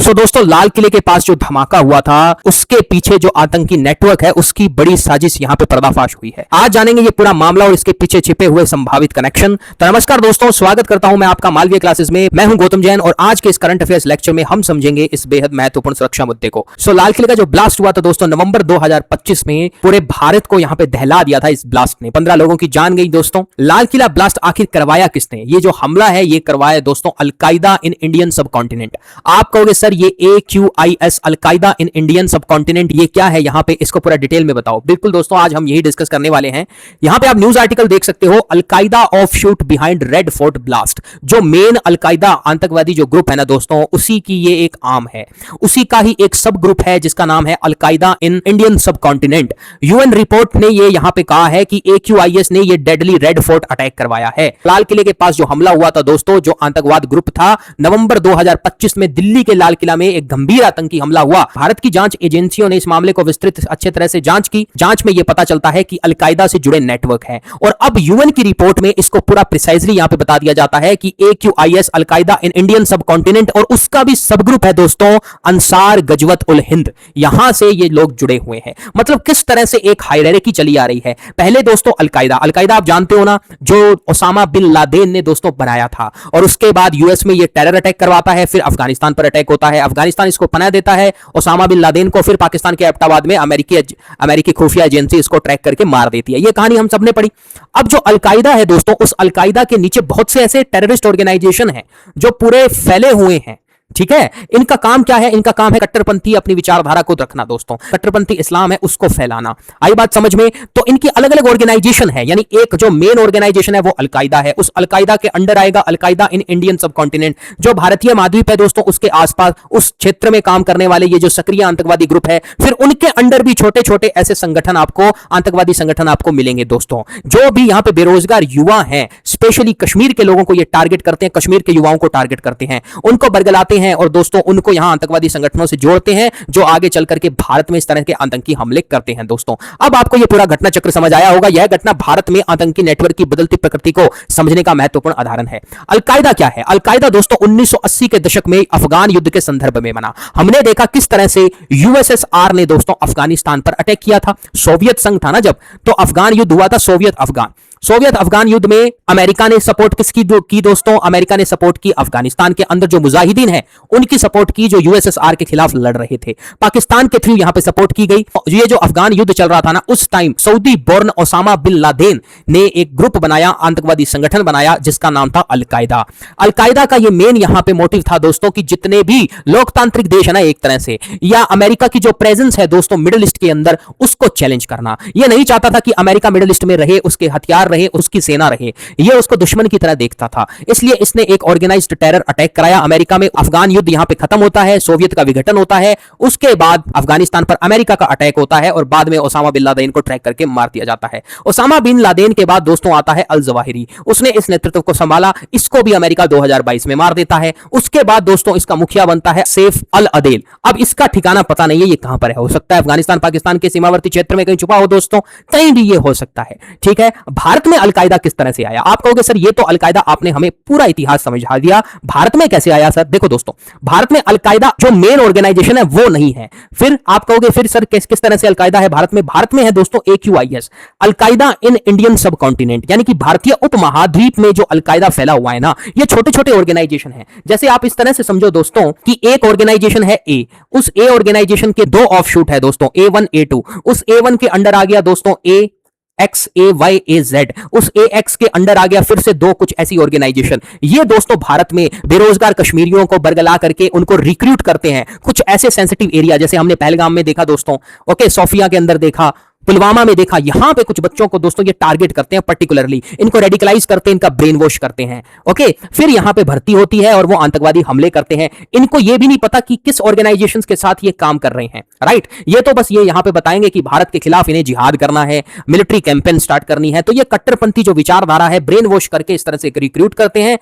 दोस्तों लाल किले के पास जो धमाका हुआ था उसके पीछे जो आतंकी नेटवर्क है उसकी बड़ी साजिश यहां पे पर्दाफाश हुई है। आज जानेंगे ये पूरा मामला और इसके पीछे छिपे हुए संभावित कनेक्शन। तो नमस्कार दोस्तों, स्वागत करता हूं मैं आपका मालवीय क्लासेस में। मैं हूं गौतम जैन और आज के इस करंट अफेयर्स लेक्चर में हम समझेंगे इस बेहद महत्वपूर्ण सुरक्षा मुद्दे को। लाल किले का जो ब्लास्ट हुआ था दोस्तों नवंबर 2025 में, पूरे भारत को यहां पे दहला दिया था इस ब्लास्ट ने। 15 लोगों की जान गई दोस्तों। लाल किला ब्लास्ट आखिर करवाया किसने? ये जो हमला है ये करवाया दोस्तों अलकायदा इन इंडियन सब कॉन्टिनेंट। आप कहोगे सर ये AQIS अलकायदा इन इंडियन सब कॉन्टिनेंट ये क्या है? यहां पे इसको पूरा डिटेल में बताओ। बिल्कुल दोस्तों, आज हम यही डिस्कस करने वाले हैं। यहां पे आप न्यूज आर्टिकल देख सकते हो, al Qaeda offshoot behind red fort blast. जो मेन अलकायदा आतंकवादी जो ग्रुप है ना दोस्तों, उसी की ये एक आर्म है, उसी का ही एक सब ग्रुप है जिसका नाम है अलकायदा इन इंडियन सब कॉन्टिनेंट। यूएन रिपोर्ट ने ये यहां पे कहा है कि AQIS ने ये डेडली रेड फोर्ट अटैक करवाया है। लाल किले के पास जो हमला हुआ था दोस्तों, जो आतंकवाद ग्रुप था, नवंबर 2025 में दिल्ली के लाल किला में एक गंभीर आतंकी हमला हुआ। भारत की जांच एजेंसियों ने इस मामले को विस्तृत अच्छे तरह से जांच की। जांच में यह पता चलता है कि अलकायदा से जुड़े नेटवर्क हैं और अब यूएन की रिपोर्ट में इसको पूरा प्रिसाइजली यहां पे बता दिया जाता है कि AQIS अलकायदा इन इंडियन सब कॉन्टिनेंट और उसका भी सब ग्रुप है दोस्तों अंसार गजवत उल हिंद। यहां से ये लोग जुड़े हुए हैं। मतलब किस तरह से एक हायरार्की चली आ रही है। पहले दोस्तों अलकायदा आप जानते हो ना, जो ओसामा बिन लादेन ने दोस्तों बनाया था, और उसके बाद यूएस में ये टेरर अटैक करवाता है, फिर अफगानिस्तान पर अटैक होता है, अफगानिस्तान इसको पनाह देता है ओसामा बिन लादेन को, फिर पाकिस्तान के एबटाबाद में अमेरिकी खुफिया एजेंसी इसको ट्रैक करके मार देती है। ये कहानी हम सबने पढ़ी। अब जो अलकायदा है दोस्तों, उस अलकायदा के नीचे बहुत से ऐसे टेररिस्ट ऑर्गेनाइजेशन हैं जो पूरे फैले हुए हैं। ठीक है, इनका काम क्या है? इनका काम है कट्टरपंथी अपनी विचारधारा को रखना दोस्तों। कट्टरपंथी इस्लाम है उसको फैलाना। आई बात समझ में? तो इनकी अलग अलग ऑर्गेनाइजेशन है, यानी एक जो मेन ऑर्गेनाइजेशन है वो अलकायदा है। उस अलकायदा के अंडर आएगा अलकायदा इन इंडियन सब कॉन्टिनेंट। जो भारतीय महाद्वीप है दोस्तों, उसके आसपास उस क्षेत्र में काम करने वाले ये जो सक्रिय आतंकवादी ग्रुप है, फिर उनके अंडर भी छोटे छोटे ऐसे संगठन आपको, आतंकवादी संगठन आपको मिलेंगे दोस्तों। जो भी यहां पे बेरोजगार युवा हैं, स्पेशली कश्मीर के लोगों को ये टारगेट करते हैं, कश्मीर के युवाओं को टारगेट करते हैं, उनको बरगलाते हैं और दोस्तों उनको यहां आतंकवादी संगठनों से जोड़ते हैं, जो आगे चल करके भारत में इस तरह के आतंकी हमले करते हैं दोस्तों। अब आपको यह पूरा घटना चक्र समझ आया होगा। यह घटना भारत में आतंकी नेटवर्क की बदलती प्रकृति को समझने का महत्वपूर्ण उदाहरण है। अलकायदा क्या है? अलकायदा दोस्तों 1980 के दशक में अफगान युद्ध के संदर्भ में बना। हमने देखा किस तरह से USSR ने दोस्तों अफगानिस्तान पर अटैक किया था। सोवियत संघ था ना जब, तो अफगान युद्ध हुआ था। सोवियत अफगान युद्ध में अमेरिका ने सपोर्ट किसकी की दोस्तों? अमेरिका ने सपोर्ट की अफगानिस्तान के अंदर जो मुजाहिदीन हैं उनकी सपोर्ट की, जो USSR के खिलाफ लड़ रहे थे। पाकिस्तान के थ्रू यहां पे सपोर्ट की गई। ये जो अफगान युद्ध चल रहा था ना, उस time Saudi born Osama bin Laden ने एक ग्रुप बनाया, आतंकवादी संगठन बनाया जिसका नाम था अलकायदा। अलकायदा का ये मेन यहां पे मोटिव था दोस्तों कि जितने भी लोकतांत्रिक देश है ना एक तरह से, या अमेरिका की जो प्रेजेंस है दोस्तों मिडिल ईस्ट के अंदर, उसको चैलेंज करना। ये नहीं चाहता था कि अमेरिका मिडिल ईस्ट में रहे, उसके हथियार रहे, उसकी सेना रहे। ये उसको दुश्मन की तरह देखता था। इसलिए इसने एक ऑर्गेनाइज्ड टेरर अटैक कराया अमेरिका में। अफगान युद्ध यहां पे खत्म होता है, सोवियत का विघटन होता है, उसके बाद अफगानिस्तान पर अमेरिका का अटैक होता है और बाद में ओसामा बिन लादेन को ट्रैक करके मार दिया जाता है। ओसामा बिन लादेन के बाद दोस्तों आता है अल जवाहिरी। उसने इस नेतृत्व को संभाला, इसको भी अमेरिका 2022 में मार देता है। उसके बाद दोस्तों इसका मुखिया बनता है सैफ अल अदेल। अब इसका ठिकाना पता नहीं है ये कहां पर है। हो सकता है अफगानिस्तान पाकिस्तान के सीमावर्ती क्षेत्र में कहीं छुपा हो दोस्तों, कहीं भी ये हो सकता है। ठीक है, भारत में अलकायदा किस तरह से आया? आप कहोगे सर ये तो अलकायदा आपने हमें पूरा इतिहास समझा दिया, भारत में कैसे आया सर? देखो दोस्तों, भारत में अलकायदा जो मेन ऑर्गेनाइजेशन है वो नहीं है। फिर आप कहोगे फिर सर किस तरह से अलकायदा है भारत में? भारत में है दोस्तों AQIS अलकायदा इन इंडियन सब कॉन्टिनेंट, यानी कि भारतीय उपमहाद्वीप में जो अलकायदा फैला हुआ है ना, ये छोटे छोटे ऑर्गेनाइजेशन है। जैसे आप इस तरह से समझो दोस्तों कि एक ऑर्गेनाइजेशन है A, उस A ऑर्गेनाइजेशन के दो ऑफशूट है दोस्तों A1 A2। उस A1 के अंडर आ गया दोस्तों AX उस AX के अंडर आ गया फिर से दो कुछ ऐसी ऑर्गेनाइजेशन। ये दोस्तों भारत में बेरोजगार कश्मीरियों को बरगला करके उनको रिक्रूट करते हैं। कुछ ऐसे सेंसिटिव एरिया जैसे हमने पहलगाम में देखा दोस्तों, ओके, सोफिया के अंदर देखा, पुलवामा में देखा, यहां पे कुछ बच्चों को दोस्तों ये टारगेट करते हैं, पर्टिकुलरली इनको रेडिकलाइज करते हैं, इनका ब्रेन वॉश करते हैं। ओके, फिर यहां पे भर्ती होती है और वो आतंकवादी हमले करते हैं। इनको ये भी नहीं पता कि किस ऑर्गेनाइजेशंस के साथ ये काम कर रहे हैं। राइट, ये तो बस ये यहां पे बताएंगे कि भारत के खिलाफ इन्हें जिहाद करना है, मिलिट्री कैंपेन स्टार्ट करनी है। तो ये कट्टरपंथी जो विचारधारा है, ब्रेन वॉश करके इस तरह से रिक्रूट करते हैं।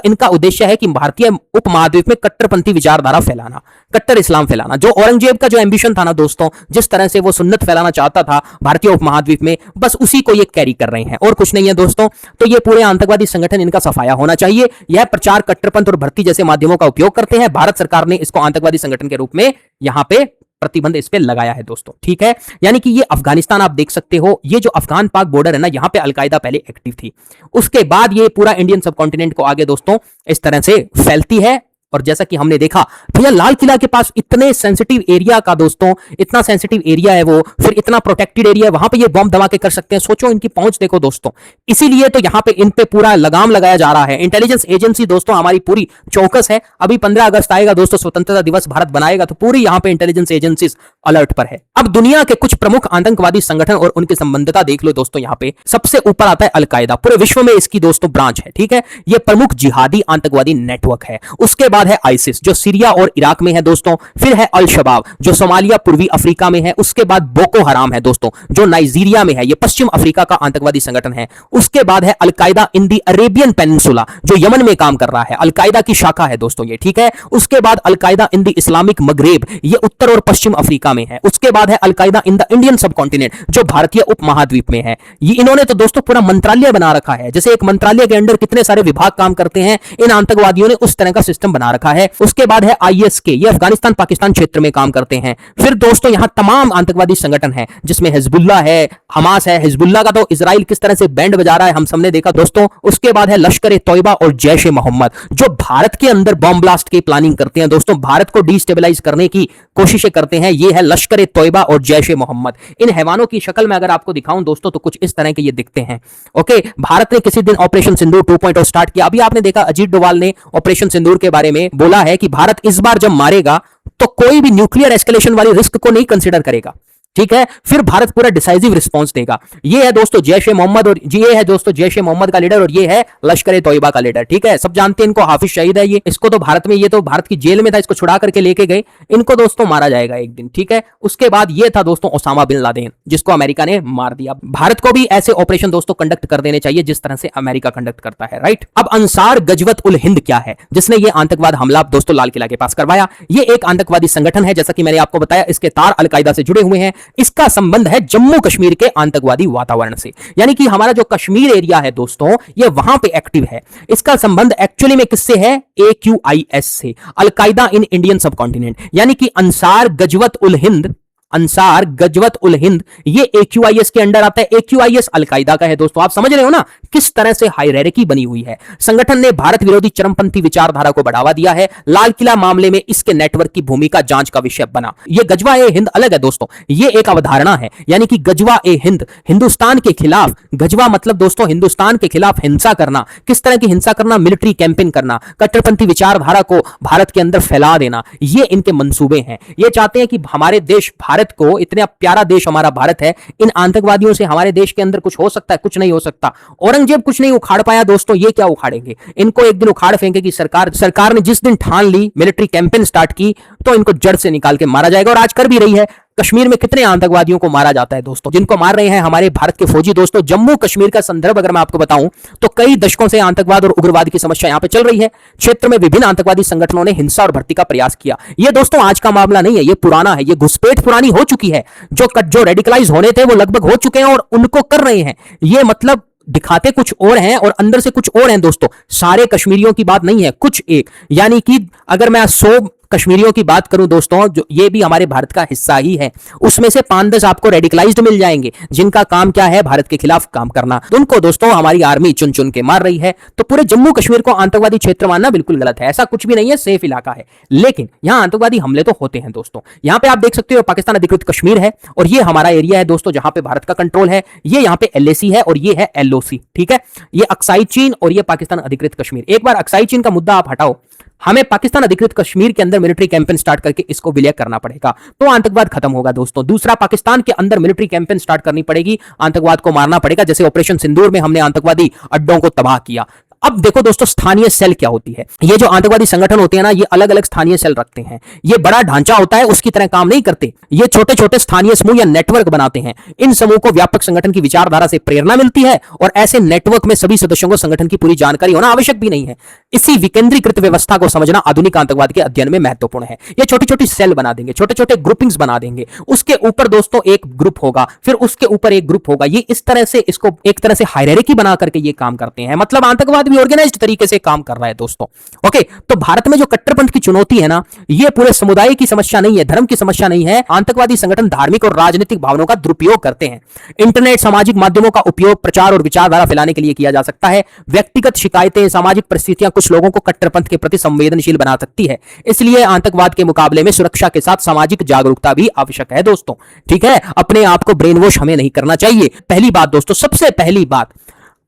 इनका उद्देश्य है कि भारतीय उपमहाद्वीप में कट्टरपंथी विचारधारा फैलाना। कट्टर इस्लाम फैलाना। जो औरंगजेब का जो एम्बिशन था ना दोस्तों, जिस तरह से वो सुन्नत फैलाना चाहता था भारतीय उपमहाद्वीप में, बस उसी को ये कैरी कर रहे हैं और कुछ नहीं है दोस्तों। तो ये पूरे आतंकवादी संगठन, इनका सफाया होना चाहिए। यह प्रचार, कट्टरपंथ और भर्ती जैसे माध्यमों का उपयोग करते हैं। भारत सरकार ने इसको आतंकवादी संगठन के रूप में यहां पे प्रतिबंध इस पे लगाया है दोस्तों, ठीक है। यानी कि ये अफगानिस्तान आप देख सकते हो, ये जो अफगान पाक बॉर्डर है ना, यहां पे अलकायदा पहले एक्टिव थी। उसके बाद ये पूरा इंडियन सबकॉन्टिनेंट को आगे दोस्तों इस तरह से फैलती है। और जैसा कि हमने देखा भैया, लाल किला के पास इतने सेंसिटिव एरिया का दोस्तों, इतना सेंसिटिव एरिया है वो, फिर इतना प्रोटेक्टेड एरिया है, वहां पे ये बॉम्ब धमाके कर सकते हैं। सोचो इनकी पहुंच देखो दोस्तों। इसीलिए तो यहां पे इन पे पूरा लगाम लगाया जा रहा है। इंटेलिजेंस एजेंसी दोस्तों हमारी पूरी चौकस है। अभी 15 अगस्त आएगा दोस्तों, स्वतंत्रता दिवस भारत बनाएगा, तो पूरी यहां पे इंटेलिजेंस एजेंसीज अलर्ट पर है। अब दुनिया के कुछ प्रमुख आतंकवादी संगठन और उनकी संबंधता देख लो दोस्तों। यहां पे सबसे ऊपर आता है अलकायदा, पूरे विश्व में इसकी दोस्तों ब्रांच है, ठीक है। ये प्रमुख जिहादी आतंकवादी नेटवर्क है। उसके बाद है आईसिस, जो सीरिया और इराक में है दोस्तों। फिर है अल शबाब, जो सोमालिया पूर्वी अफ्रीका में है। उसके बाद बोको हराम है दोस्तों, जो नाइजीरिया में है, ये पश्चिम अफ्रीका का आतंकवादी संगठन है। उसके बाद है अलकायदा इन दी अरेबियन पेनिनसुला, जो यमन में काम कर रहा है, अलकायदा की शाखा है दोस्तों ये, ठीक है। उसके बाद अलकायदा इन दी इस्लामिक मगरेब, ये उत्तर और पश्चिम अफ्रीका में है। उसके बाद है al Qaeda in the Indian subcontinent, जो भारतीय उपमहाद्वीप में है। ये इन्होंने तो दोस्तों पूरा मंत्रालय बना रखा है। जैसे एक मंत्रालय के अंदर कितने सारे विभाग काम करते हैं, इन आतंकवादियों ने उस तरह का सिस्टम बना रखा है। उसके बाद है आईएसके, ये अफगानिस्तान पाकिस्तान क्षेत्र में काम करते हैं। फिर दोस्तों यहां तमाम आतंकवादी संगठन है, जिसमें हिजबुल्लाह है, हमास है। हिजबुल्लाह का तो इजराइल किस तरह से बैंड बजा रहा है हम सबने देखा दोस्तों। उसके बाद है लश्कर ए तौयबा और जैश ए मोहम्मद, जो भारत के अंदर बॉम्ब ब्लास्ट की प्लानिंग करते हैं दोस्तों, भारत को डिस्टेबलाइज करने की कोशिशें करते हैं। ये है लश्कर ए तौयबा और जैश ए मोहम्मद। इन हैवानों की शक्ल में अगर आपको दिखाऊं दोस्तों, तो कुछ इस तरह के ये दिखते हैं। ओके, भारत ने किसी दिन ऑपरेशन सिंदूर 2.0 स्टार्ट किया। अभी आपने देखा अजीत डोभाल ने ऑपरेशन सिंदूर के बारे में बोला है कि भारत इस बार जब मारेगा तो कोई भी न्यूक्लियर एस्केलेशन वाली रिस्क को नहीं कंसीडर करेगा, ठीक है। फिर भारत पूरा डिसाइसिव रिस्पांस देगा। ये है दोस्तों जैश ए मोहम्मद, और ये है दोस्तों जैश ए मोहम्मद का लीडर, और ये है लश्कर ए तौयबा का लीडर, ठीक है। सब जानते हैं इनको, हाफिज शहीद है ये। इसको तो भारत में, ये तो भारत की जेल में था, इसको छुड़ा करके लेके गए। इनको दोस्तों मारा जाएगा एक दिन, ठीक है। उसके बाद ये था दोस्तों ओसामा बिन लादेन, जिसको अमेरिका ने मार दिया। भारत को भी ऐसे ऑपरेशन दोस्तों कंडक्ट कर देने चाहिए जिस तरह से अमेरिका कंडक्ट करता है, राइट। अब अंसार गजवत उल हिंद क्या है, जिसने ये आतंकवाद हमला दोस्तों लाल किला के पास करवाया। ये एक आतंकवादी संगठन है, जैसा कि मैंने आपको बताया, इसके तार अलकायदा से जुड़े हुए हैं। इसका संबंध है जम्मू कश्मीर के आतंकवादी वातावरण से, यानी कि हमारा जो कश्मीर एरिया है दोस्तों, ये वहां पे एक्टिव है। इसका संबंध एक्चुअली में किससे है, AQIS से, अलकायदा इन इंडियन सबकॉन्टिनेंट, यानी कि अंसार गजवत उल हिंद, अंसार गजवत उल हिंद, ये AQIS के अंडर आता है। AQIS अलकायदा का है दोस्तों। आप समझ रहे हो ना किस तरह से हायरार्की बनी हुई है। संगठन ने भारत विरोधी चरमपंथी विचारधारा को बढ़ावा दिया है। लाल किला मामले में इसके नेटवर्क की भूमिका जांच का विषय बना। ये गजवा ए हिंद अलग है दोस्तों, ये एक अवधारणा है, यानी कि गजवा ए हिंद, हिंदुस्तान के खिलाफ, गजवा मतलब दोस्तों हिंदुस्तान के खिलाफ हिंसा करना। किस तरह की हिंसा करना, मिलिट्री कैंपेन करना, कट्टरपंथी विचारधारा को भारत के अंदर फैला देना, ये इनके मंसूबे हैं। ये चाहते हैं कि हमारे देश भारत को, इतना प्यारा देश हमारा भारत है, इन आतंकवादियों से हमारे देश के अंदर कुछ हो सकता है, कुछ नहीं हो सकता। औरंगजेब कुछ नहीं उखाड़ पाया दोस्तों, ये क्या उखाड़ेंगे, इनको एक दिन उखाड़ फेंकेगी सरकार। सरकार ने जिस दिन ठान ली, मिलिट्री कैंपेन स्टार्ट की, तो इनको जड़ से निकाल के मारा जाएगा, और आज कर भी रही है। कश्मीर में कितने आतंकवादियों को मारा जाता है दोस्तों, जिनको मार रहे हैं हमारे भारत के फौजी दोस्तों। जम्मू कश्मीर का संदर्भ अगर मैं आपको बताऊं, तो कई दशकों से आतंकवाद और उग्रवाद की समस्या यहां पे चल रही है। क्षेत्र में विभिन्न आतंकवादी संगठनों ने हिंसा और भर्ती का प्रयास किया। ये दोस्तों आज का मामला नहीं है, ये पुराना है, ये घुसपैठ पुरानी हो चुकी है। जो रेडिकलाइज होने थे वो लगभग हो चुके हैं, और उनको कर रहे हैं। ये मतलब दिखाते कुछ और हैं और अंदर से कुछ और हैं दोस्तों। सारे कश्मीरियों की बात नहीं है, कुछ एक, यानी कि अगर मैं 100 कश्मीरियों की बात करूं दोस्तों, जो ये भी हमारे भारत का हिस्सा ही है, उसमें से 5-10 आपको रेडिकलाइज्ड मिल जाएंगे, जिनका काम क्या है, भारत के खिलाफ काम करना। तो उनको दोस्तों हमारी आर्मी चुन चुन के मार रही है। तो पूरे जम्मू कश्मीर को आतंकवादी क्षेत्र मानना बिल्कुल गलत है, ऐसा कुछ भी नहीं है, सेफ इलाका है। लेकिन यहां आतंकवादी हमले तो होते हैं दोस्तों। यहां पे आप देख सकते हो पाकिस्तान अधिकृत कश्मीर है, और ये हमारा एरिया है दोस्तों, जहां पे भारत का कंट्रोल है। ये यहाँ पे LAC है और ये है LOC, ठीक है। ये अक्साई चीन और ये पाकिस्तान अधिकृत कश्मीर। एक बार अक्साई चीन का मुद्दा आप हटाओ, हमें पाकिस्तान अधिकृत कश्मीर के अंदर मिलिट्री कैंपेन स्टार्ट करके इसको विलय करना पड़ेगा, तो आतंकवाद खत्म होगा दोस्तों। दूसरा, पाकिस्तान के अंदर मिलिट्री कैंपेन स्टार्ट करनी पड़ेगी, आतंकवाद को मारना पड़ेगा, जैसे ऑपरेशन सिंदूर में हमने आतंकवादी अड्डों को तबाह किया। अब देखो दोस्तों, स्थानीय सेल क्या होती है। ये जो आतंकवादी संगठन होते हैं ना, ये अलग अलग स्थानीय सेल रखते हैं। ये बड़ा ढांचा होता है, उसकी तरह काम नहीं करते। ये छोटे छोटे स्थानीय समूह या नेटवर्क बनाते हैं। इन समूह को व्यापक संगठन की विचारधारा से प्रेरणा मिलती है और ऐसे नेटवर्क में सभी सदस्यों को संगठन की पूरी जानकारी होना आवश्यक भी नहीं है। इसी विकेंद्रीकृत व्यवस्था को समझना आधुनिक आतंकवाद के अध्ययन में महत्वपूर्ण है। ये छोटी छोटी सेल बना देंगे, छोटे छोटे ग्रुपिंग्स बना देंगे, उसके ऊपर दोस्तों एक ग्रुप होगा, फिर उसके ऊपर एक ग्रुप होगा। ये इस तरह से इसको एक तरह से हायरार्की बना करके ये काम करते हैं। मतलब आतंकवाद भी ऑर्गेनाइज्ड तरीके से काम कर रहा है दोस्तों। ओके, तो भारत में जो कट्टरपंथ की चुनौती है ना, ये पूरे समुदाय की समस्या नहीं है, धर्म की समस्या नहीं है। आतंकवादी संगठन धार्मिक और राजनीतिक भावनाओं का दुरुपयोग करते हैं। इंटरनेट, सामाजिक माध्यमों का उपयोग प्रचार और विचारधारा फैलाने के लिए किया जा सकता है। व्यक्तिगत शिकायतें, सामाजिक परिस्थितियां कुछ लोगों को कट्टरपंथ के प्रति संवेदनशील बना सकती है। इसलिए आतंकवाद के मुकाबले में सुरक्षा के साथ सामाजिक जागरूकता भी आवश्यक है दोस्तों। ठीक है, अपने आप को ब्रेन वॉश हमें नहीं करना चाहिए। पहली बात दोस्तों, सबसे पहली बात,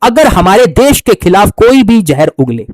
अगर हमारे देश के खिलाफ कोई भी जहर उगले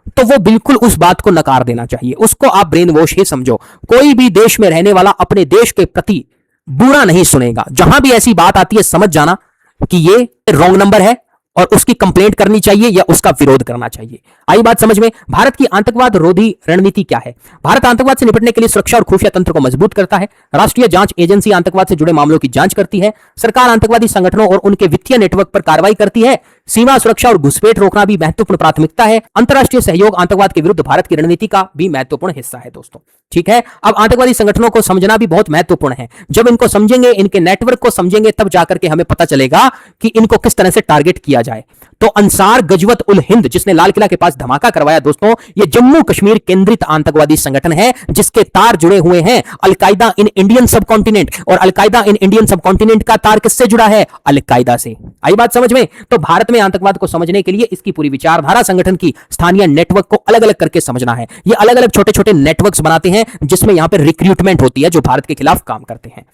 तो वो बिल्कुल उस बात को नकार देना चाहिए। उसको आप ब्रेन वॉश ही समझो। कोई भी देश में रहने वाला अपने देश के प्रति बुरा नहीं सुनेगा। जहां भी ऐसी बात आती है, समझ जाना कि ये रॉन्ग नंबर है और उसकी कंप्लेंट करनी चाहिए या उसका विरोध करना चाहिए। आई बात समझ में? भारत की आतंकवाद रोधी रणनीति क्या है? भारत आतंकवाद से निपटने के लिए सुरक्षा और खुफिया तंत्र को मजबूत करता है। राष्ट्रीय जांच एजेंसी आतंकवाद से जुड़े मामलों की जांच करती है। सरकार आतंकवादी संगठनों और उनके वित्तीय नेटवर्क पर कार्रवाई करती है। सीमा सुरक्षा और घुसपैठ रोकना भी महत्वपूर्ण प्राथमिकता है। अंतर्राष्ट्रीय सहयोग आतंकवाद के विरुद्ध भारत की रणनीति का भी महत्वपूर्ण हिस्सा है दोस्तों। ठीक है, अब आतंकवादी संगठनों को समझना भी बहुत महत्वपूर्ण है। जब इनको समझेंगे, इनके नेटवर्क को समझेंगे, तब जाकर के हमें पता चलेगा कि इनको किस तरह से टारगेट किया जाए। तो अंसार गजवत उल हिंद, जिसने लाल किला के पास धमाका करवाया दोस्तों, ये जम्मू कश्मीर केंद्रित आतंकवादी संगठन है, जिसके तार जुड़े हुए हैं अलकायदा इन इंडियन सबकॉन्टिनेंट। और अलकायदा इन इंडियन सबकॉन्टिनेंट का तार किससे जुड़ा है? अलकायदा से। आई बात समझ में? तो भारत में आतंकवाद को समझने के लिए इसकी पूरी विचारधारा, संगठन की स्थानीय नेटवर्क को अलग अलग करके समझना है। ये अलग अलग छोटे छोटे नेटवर्क्स बनाते हैं, जिसमें यहां पर रिक्रूटमेंट होती है, जो भारत के खिलाफ काम करते हैं।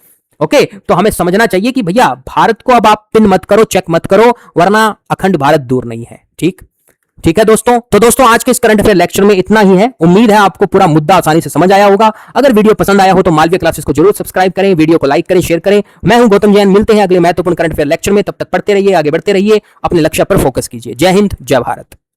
ओके, तो हमें समझना चाहिए कि भैया भारत को अब आप पिन मत करो, चेक मत करो, वरना अखंड भारत दूर नहीं है। ठीक है दोस्तों। तो दोस्तों, आज के इस करंट अफेयर लेक्चर में इतना ही है। उम्मीद है आपको पूरा मुद्दा आसानी से समझ आया होगा। अगर वीडियो पसंद आया हो तो मालवीय क्लासेस को जरूर सब्सक्राइब करें, वीडियो को लाइक करें, शेयर करें। मैं हूं गौतम जैन, मिलते हैं अगले महत्वपूर्ण करंट अफेयर लेक्चर में। तब तक पढ़ते रहिए, आगे बढ़ते रहिए, अपने लक्ष्य पर फोकस कीजिए। जय हिंद, जय भारत।